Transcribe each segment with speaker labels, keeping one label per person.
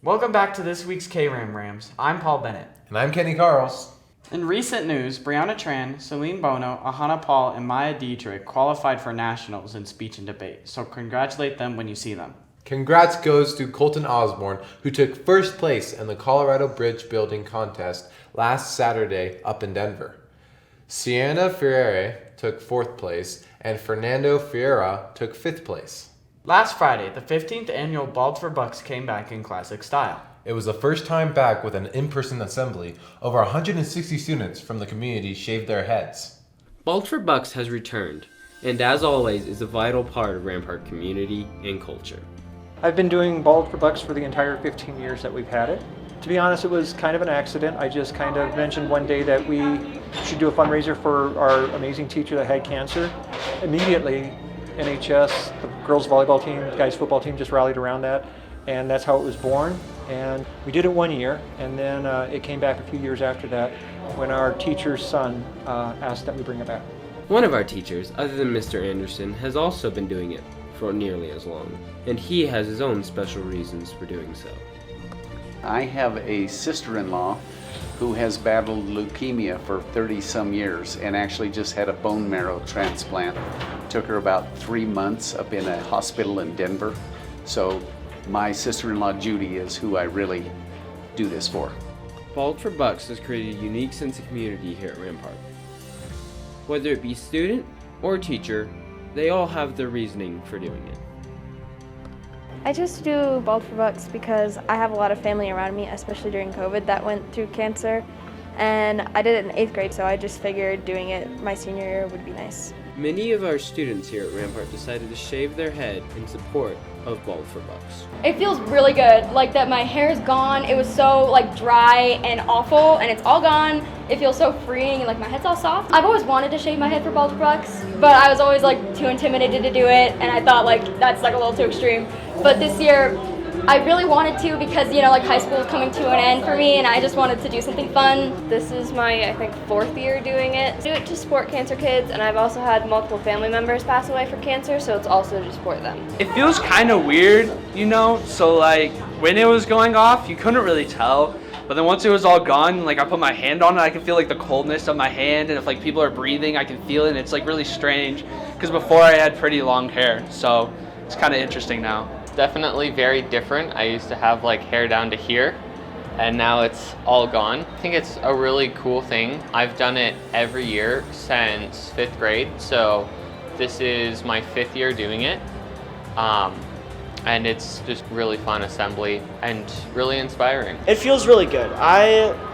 Speaker 1: Welcome back to this week's Kram Rams. I'm Paul Bennett.
Speaker 2: And I'm Kenny Carls.
Speaker 1: In recent news, Brianna Tran, Celine Bono, Ahana Paul, and Maya Dietrich qualified for nationals in speech and debate, so congratulate them when you see them.
Speaker 2: Congrats goes to Colton Osborne, who took first place in the Colorado Bridge Building Contest last Saturday up in Denver. Sienna Ferreira took fourth place, and Fernando Ferreira took fifth place.
Speaker 1: Last Friday, the 15th annual Bald for Bucks came back in classic style.
Speaker 2: It was the first time back with an in-person assembly. Over 160 students from the community shaved their heads.
Speaker 3: Bald for Bucks has returned, and as always is a vital part of Rampart community and culture.
Speaker 4: I've been doing Bald for Bucks for the entire 15 years that we've had it. To be honest, it was kind of an accident. I just kind of mentioned one day that we should do a fundraiser for our amazing teacher that had cancer. Immediately, NHS, the girls volleyball team, the guys football team just rallied around that, and that's how it was born. And we did it 1 year, and then it came back a few years after that when our teacher's son asked that we bring it back. One
Speaker 3: of our teachers, other than Mr. Anderson, has also been doing it for nearly as long, and he has his own special reasons for doing so.
Speaker 5: I have a sister-in-law who has battled leukemia for 30-some years and actually just had a bone marrow transplant. Took her about 3 months up in a hospital in Denver. So my sister-in-law Judy is who I really do this for.
Speaker 3: Bald for Bucks has created a unique sense of community here at Rampart. Whether it be student or teacher, they all have their reasoning for doing it.
Speaker 6: I just do Bald for Bucks because I have a lot of family around me, especially during COVID, that went through cancer. And I did it in 8th grade, so I just figured doing it my senior year would be nice.
Speaker 3: Many of our students here at Rampart decided to shave their head in support of Bald for Bucks.
Speaker 7: It feels really good, like that my hair is gone. It was so dry and awful, and it's all gone. It feels so freeing, and my head's all soft. I've always wanted to shave my head for Bald for Bucks, but I was always too intimidated to do it, and I thought that's a little too extreme. But this year, I really wanted to because, high school is coming to an end for me, and I just wanted to do something fun.
Speaker 6: This is my, 4th year doing it. I do it to support cancer kids, and I've also had multiple family members pass away from cancer, so it's also to support them.
Speaker 8: It feels kind of weird, so when it was going off, you couldn't really tell. But then once it was all gone, I put my hand on it, I can feel the coldness of my hand, and if people are breathing, I can feel it, and it's really strange, because before I had pretty long hair, so it's kind of interesting now.
Speaker 9: Definitely very different. I used to have hair down to here, and now it's all gone. I think it's a really cool thing. I've done it every year since 5th grade, so this is my 5th year doing it. And it's just really fun assembly and really inspiring.
Speaker 10: It feels really good.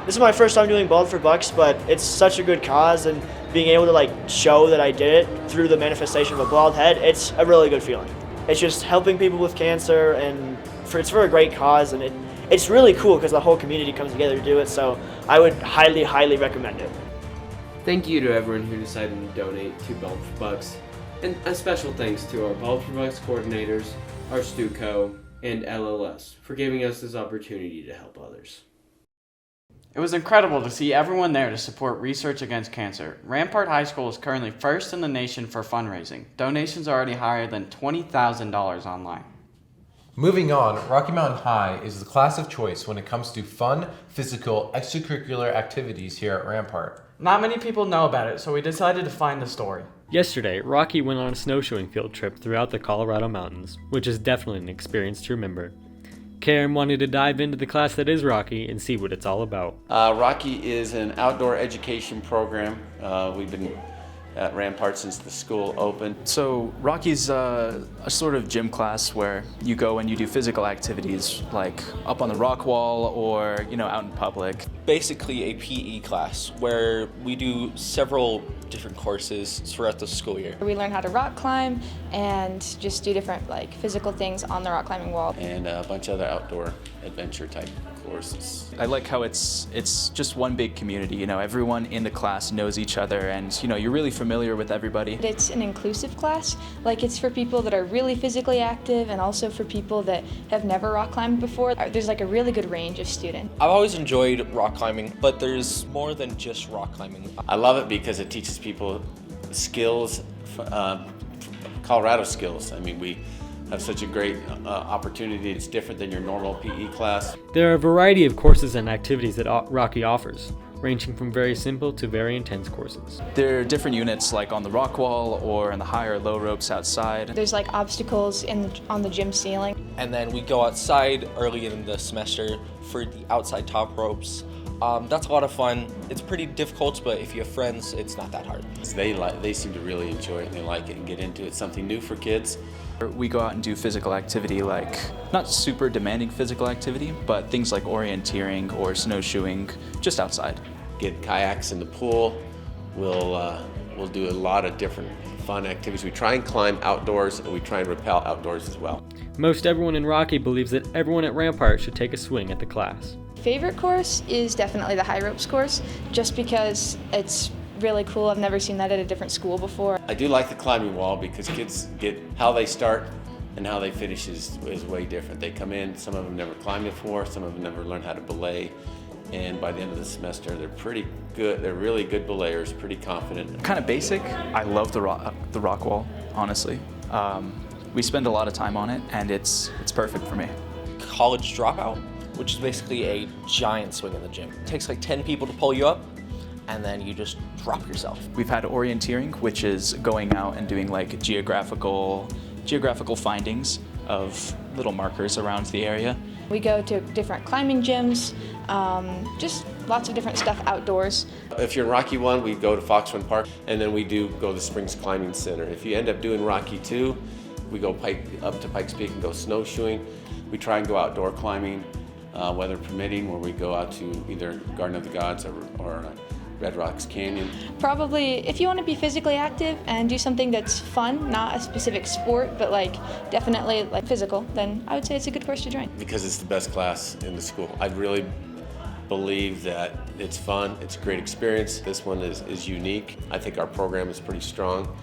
Speaker 10: This is my first time doing Bald for Bucks, but it's such a good cause, and being able to show that I did it through the manifestation of a bald head, it's a really good feeling. It's just helping people with cancer, and it's for a great cause, and it's really cool because the whole community comes together to do it, so I would highly, highly recommend it.
Speaker 3: Thank you to everyone who decided to donate to Bald for Bucks, and a special thanks to our Bald for Bucks coordinators, our StuCo, and LLS for giving us this opportunity to help others.
Speaker 1: It was incredible to see everyone there to support research against cancer. Rampart High School is currently first in the nation for fundraising. Donations are already higher than $20,000 online.
Speaker 2: Moving on, Rocky Mountain High is the class of choice when it comes to fun, physical, extracurricular activities here at Rampart.
Speaker 1: Not many people know about it, so we decided to find the story.
Speaker 11: Yesterday, Rocky went on a snowshoeing field trip throughout the Colorado mountains, which is definitely an experience to remember. Kram wanted to dive into the class that is Rocky and see what it's all about.
Speaker 12: Rocky is an outdoor education program. We've been at Rampart since the school opened.
Speaker 13: So Rocky's a sort of gym class where you go and you do physical activities like up on the rock wall or out in public.
Speaker 14: Basically a PE class where we do several different courses throughout the school year.
Speaker 6: We learn how to rock climb and just do different physical things on the rock climbing wall.
Speaker 12: And a bunch of other outdoor adventure type courses.
Speaker 13: I like how it's just one big community. Everyone in the class knows each other, and you're really familiar with everybody.
Speaker 6: It's an inclusive class. It's for people that are really physically active and also for people that have never rock climbed before. There's a really good range of students.
Speaker 14: I've always enjoyed rock climbing, but there's more than just rock climbing.
Speaker 12: I love it because it teaches people skills, Colorado skills. I mean, have such a great opportunity. It's different than your normal PE class.
Speaker 11: There are a variety of courses and activities that Rocky offers, ranging from very simple to very intense courses.
Speaker 13: There are different units like on the rock wall or in the high or low ropes outside.
Speaker 15: There's like obstacles on the gym ceiling.
Speaker 14: And then we go outside early in the semester for the outside top ropes. That's a lot of fun. It's pretty difficult, but if you have friends, it's not that hard.
Speaker 12: They seem to really enjoy it and they like it and get into it. It's something new for kids.
Speaker 13: We go out and do physical activity, like not super demanding physical activity, but things like orienteering or snowshoeing just outside.
Speaker 12: Get kayaks in the pool. We'll do a lot of different fun activities. We try and climb outdoors and we try and rappel outdoors as well.
Speaker 11: Most everyone in Rocky believes that everyone at Rampart should take a swing at the class.
Speaker 15: Favorite course is definitely the high ropes course, just because it's really cool. I've never seen that at a different school before.
Speaker 12: I do like the climbing wall because kids get how they start and how they finish is way different. They come in, some of them never climbed before, some of them never learned how to belay, and by the end of the semester they're pretty good. They're really good belayers, pretty confident.
Speaker 13: Kind of basic. I love the rock wall, honestly. We spend a lot of time on it and it's perfect for me.
Speaker 14: College dropout, which is basically a giant swing in the gym. It takes like 10 people to pull you up, and then you just drop yourself.
Speaker 13: We've had orienteering, which is going out and doing like geographical findings of little markers around the area.
Speaker 15: We go to different climbing gyms, just lots of different stuff outdoors.
Speaker 12: If you're in Rocky 1, we go to Fox Run Park, and then we do go to the Springs Climbing Center. If you end up doing Rocky 2, we go up to Pikes Peak and go snowshoeing. We try and go outdoor climbing, weather permitting, where we go out to either Garden of the Gods or Red Rocks Canyon.
Speaker 15: Probably, if you want to be physically active and do something that's fun, not a specific sport, but like definitely like physical, then I would say it's a good course to join.
Speaker 12: Because it's the best class in the school. I really believe that it's fun, it's a great experience. This one is unique. I think our program is pretty strong.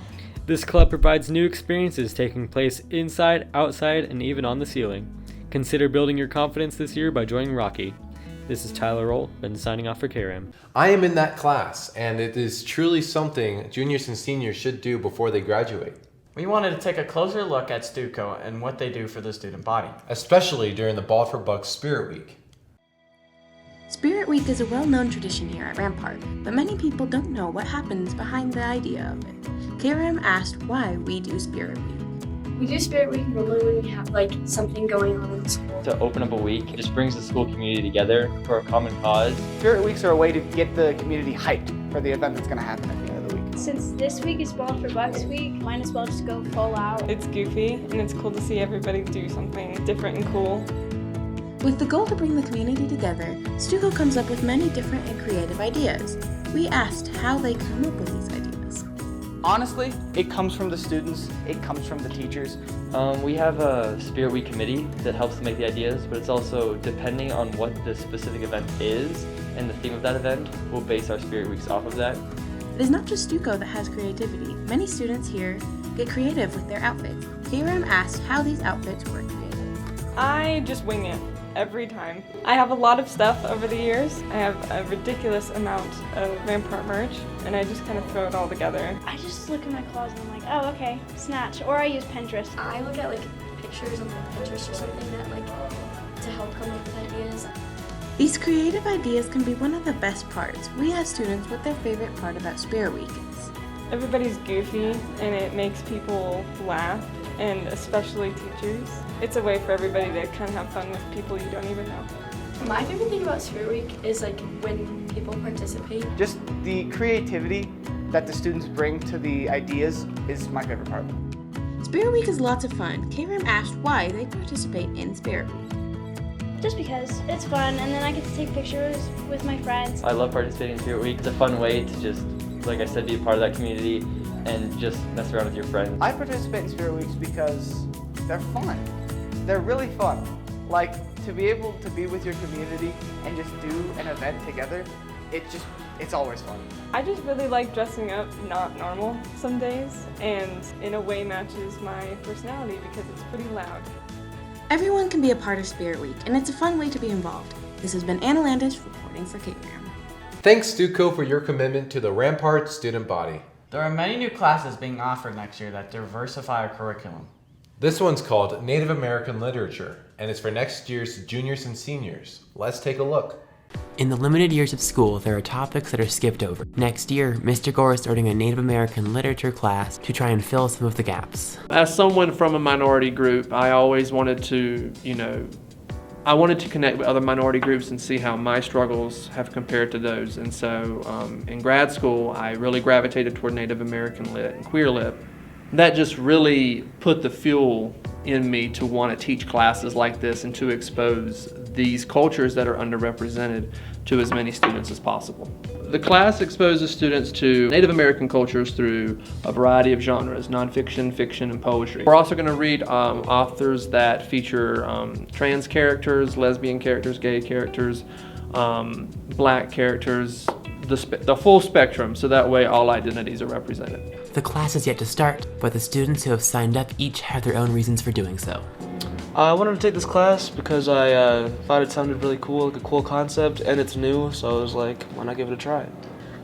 Speaker 11: This club provides new experiences taking place inside, outside, and even on the ceiling. Consider building your confidence this year by joining Rocky. This is Tyler Roll, been signing off for Kram.
Speaker 2: I am in that class, and it is truly something juniors and seniors should do before they graduate.
Speaker 1: We wanted to take a closer look at Stuco and what they do for the student body.
Speaker 2: Especially during the Ball for Bucks Spirit Week.
Speaker 16: Spirit Week is a well-known tradition here at Rampart, but many people don't know what happens behind the idea of it. Kram asked why we do Spirit Week.
Speaker 17: We do Spirit Week normally when we have like something going on in the school.
Speaker 18: To open up a week, it just brings the school community together for a common cause.
Speaker 19: Spirit Weeks are a way to get the community hyped for the event that's going to happen at the end of the week.
Speaker 20: Since this week is Ball for Bucks week, might as well just go full out.
Speaker 21: It's goofy and it's cool to see everybody do something different and cool.
Speaker 16: With the goal to bring the community together, Stuco comes up with many different and creative ideas. We asked how they come up with these ideas.
Speaker 19: Honestly, it comes from the students, it comes from the teachers.
Speaker 18: We have a Spirit Week committee that helps to make the ideas, but it's also depending on what the specific event is and the theme of that event, we'll base our Spirit Weeks off of that.
Speaker 16: It is not just Stuco that has creativity. Many students here get creative with their outfits. Kram asked how these outfits were created.
Speaker 21: I just wing it every time. I have a lot of stuff over the years. I have a ridiculous amount of Rampart merch, and I just kind of throw it all together.
Speaker 20: I just look in my closet and I'm like, oh, okay, snatch. Or I use Pinterest.
Speaker 17: I look at like pictures on Pinterest or something that like to help come up with ideas.
Speaker 16: These creative ideas can be one of the best parts. We asked students what their favorite part about Spirit Week is.
Speaker 21: Everybody's goofy and it makes people laugh, and especially teachers. It's a way for everybody to kind of have fun with people you don't even know.
Speaker 17: My favorite thing about Spirit Week is like when people participate.
Speaker 19: Just the creativity that the students bring to the ideas is my favorite part.
Speaker 16: Spirit Week is lots of fun. Kram asked why they participate in Spirit Week.
Speaker 20: Just because it's fun, and then I get to take pictures with my friends.
Speaker 18: I love participating in Spirit Week. It's a fun way to just, like I said, be a part of that community and just mess around with your friends.
Speaker 19: I participate in Spirit Weeks because they're fun. They're really fun. Like, to be able to be with your community and just do an event together, it's always fun.
Speaker 21: I just really like dressing up not normal some days, and in a way matches my personality because it's pretty loud.
Speaker 16: Everyone can be a part of Spirit Week, and it's a fun way to be involved. This has been Anna Landis reporting for Kram.
Speaker 2: Thanks, Stuco, for your commitment to the Rampart student body.
Speaker 1: There are many new classes being offered next year that diversify our curriculum.
Speaker 2: This one's called Native American Literature, and it's for next year's juniors and seniors. Let's take a look.
Speaker 4: In the limited years of school, there are topics that are skipped over. Next year, Mr. Gore is starting a Native American literature class to try and fill some of the gaps.
Speaker 22: As someone from a minority group, I always wanted to, I wanted to connect with other minority groups and see how my struggles have compared to those. And so in grad school, I really gravitated toward Native American lit and queer lit. That just really put the fuel in me to want to teach classes like this and to expose these cultures that are underrepresented to as many students as possible. The class exposes students to Native American cultures through a variety of genres, nonfiction, fiction, and poetry. We're also going to read authors that feature trans characters, lesbian characters, gay characters, black characters, the full spectrum, so that way all identities are represented.
Speaker 4: The class is yet to start, but the students who have signed up each have their own reasons for doing so.
Speaker 23: I wanted to take this class because I thought it sounded really cool, like a cool concept, and it's new, so I was like, why not give it a try?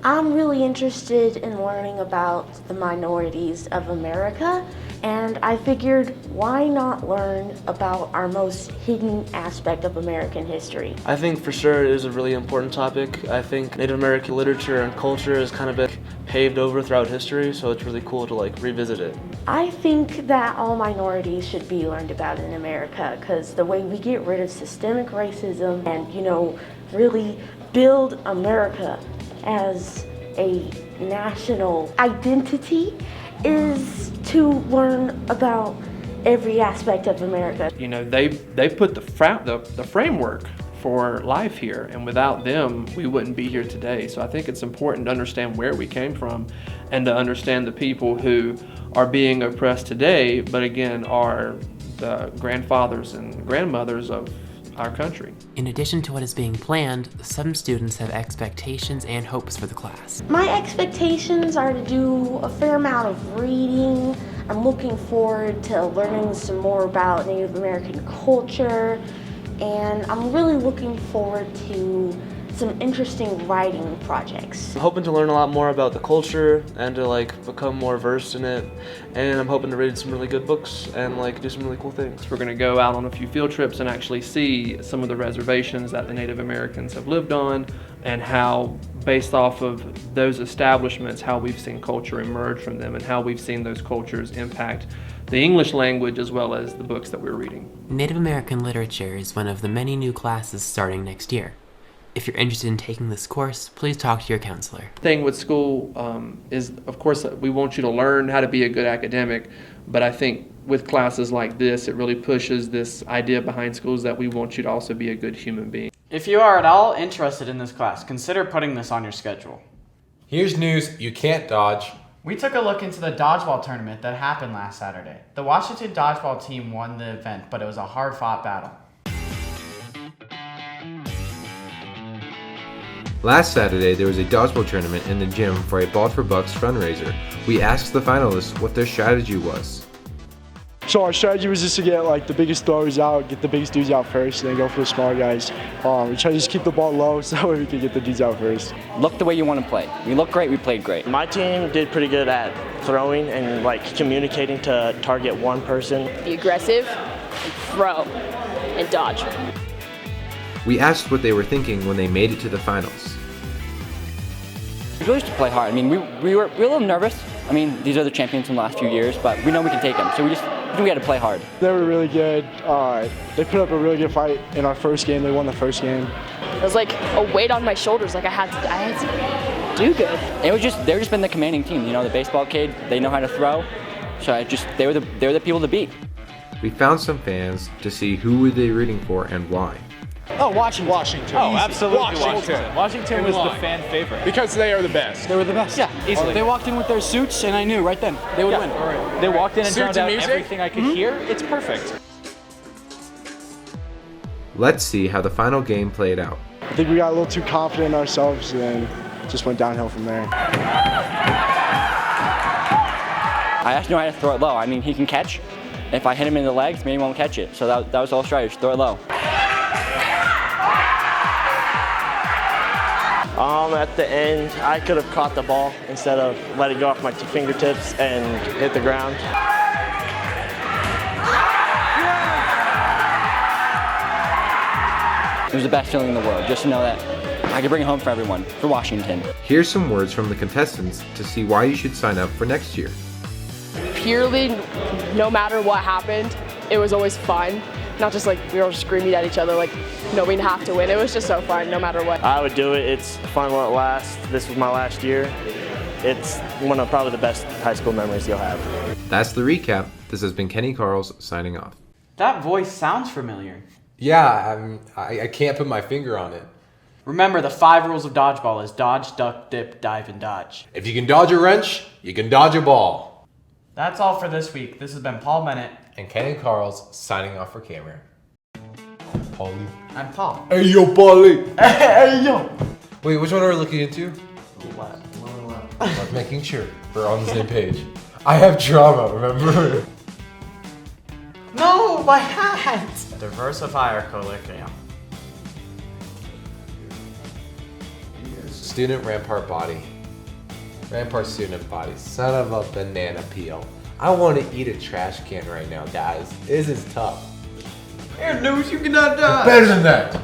Speaker 24: I'm really interested in learning about the minorities of America, and I figured why not learn about our most hidden aspect of American history.
Speaker 23: I think for sure it is a really important topic. I think Native American literature and culture has kind of been paved over throughout history, so it's really cool to revisit it.
Speaker 24: I think that all minorities should be learned about in America, because the way we get rid of systemic racism and, really build America as a national identity is to learn about every aspect of America.
Speaker 22: They put the framework for life here, and without them, we wouldn't be here today. So I think it's important to understand where we came from and to understand the people who are being oppressed today, but again, are the grandfathers and grandmothers of our country.
Speaker 4: In addition to what is being planned, some students have expectations and hopes for the class.
Speaker 24: My expectations are to do a fair amount of reading. I'm looking forward to learning some more about Native American culture, and I'm really looking forward to some interesting writing projects.
Speaker 23: I'm hoping to learn a lot more about the culture and to become more versed in it, and I'm hoping to read some really good books and do some really cool things.
Speaker 22: We're going to go out on a few field trips and actually see some of the reservations that the Native Americans have lived on, and how, based off of those establishments, how we've seen culture emerge from them and how we've seen those cultures impact the English language as well as the books that we're reading.
Speaker 4: Native American literature is one of the many new classes starting next year. If you're interested in taking this course, please talk to your counselor.
Speaker 22: The thing with school is, of course, we want you to learn how to be a good academic, but I think with classes like this, it really pushes this idea behind schools that we want you to also be a good human being.
Speaker 1: If you are at all interested in this class, consider putting this on your schedule.
Speaker 2: Here's news you can't dodge.
Speaker 1: We took a look into the dodgeball tournament that happened last Saturday. The Washington dodgeball team won the event, but it was a hard-fought battle.
Speaker 2: Last Saturday, there was a dodgeball tournament in the gym for a Ball for Bucks fundraiser. We asked the finalists what their strategy was.
Speaker 10: So our strategy was just to get the biggest throwers out, get the biggest dudes out first, and then go for the smaller guys. We try to just keep the ball low so that way we can get the dudes out first.
Speaker 25: Look the way you want to play. We look great, we played great.
Speaker 10: My team did pretty good at throwing and communicating to target one person.
Speaker 26: Be aggressive, and throw, and dodge.
Speaker 2: We asked what they were thinking when they made it to the finals.
Speaker 25: We really just play hard. I mean, we were a little nervous. I mean, these are the champions from the last few years, but we know we can take them. So we had to play hard.
Speaker 10: They were really good. They put up a really good fight in our first game. They won the first game.
Speaker 26: It was like a weight on my shoulders. I had to do good.
Speaker 25: They've just been the commanding team. The baseball kid, they know how to throw. So they were the people to beat.
Speaker 2: We found some fans to see who were they rooting for and why.
Speaker 27: Oh, Washington.
Speaker 28: Oh, absolutely Washington. Washington was the fan favorite.
Speaker 27: Because they are the best.
Speaker 28: They were the best. Yeah, easily.
Speaker 27: They walked in with their suits, and I knew right then they would win.
Speaker 28: Right. They walked in and drowned out everything I could hear. It's perfect.
Speaker 2: Let's see how the final game played out.
Speaker 10: I think we got a little too confident in ourselves and just went downhill from there.
Speaker 25: I have to know how to throw it low. I mean, he can catch. If I hit him in the legs, maybe he won't catch it. So that was the whole strategy, throw it low.
Speaker 10: At the end, I could have caught the ball instead of letting go off my fingertips and hit the ground.
Speaker 25: was the best feeling in the world, just to know that I could bring it home for everyone, for Washington.
Speaker 2: Here's some words from the contestants to see why you should sign up for next year.
Speaker 26: Purely, no matter what happened, it was always fun. Not just like we were screaming at each other like, no, we'd have to win. It was just so fun, no matter what.
Speaker 3: I would do it. It's fun while it lasts. This was my last year. It's one of probably the best high school memories you'll have.
Speaker 2: That's the recap. This has been Kenny Carls signing off.
Speaker 1: That voice sounds familiar.
Speaker 2: Yeah, I can't put my finger on it.
Speaker 1: Remember, the 5 rules of dodgeball is dodge, duck, dip, dive, and dodge.
Speaker 2: If you can dodge a wrench, you can dodge a ball.
Speaker 1: That's all for this week. This has been Paul Bennett.
Speaker 2: And Kenny Carls signing off for camera. Paulie.
Speaker 1: I'm Paul.
Speaker 2: Hey yo, Paulie.
Speaker 1: Hey yo.
Speaker 2: Wait, which one are we looking into? I'm making sure we're on the same page. I have drama, remember?
Speaker 1: No, my hat! Diversify our curriculum.
Speaker 2: Student Rampart body. Rampart student body. Son of a banana peel. I want to eat a trash can right now, guys. This is tough.
Speaker 1: Here, news, you cannot die.
Speaker 2: Better than that.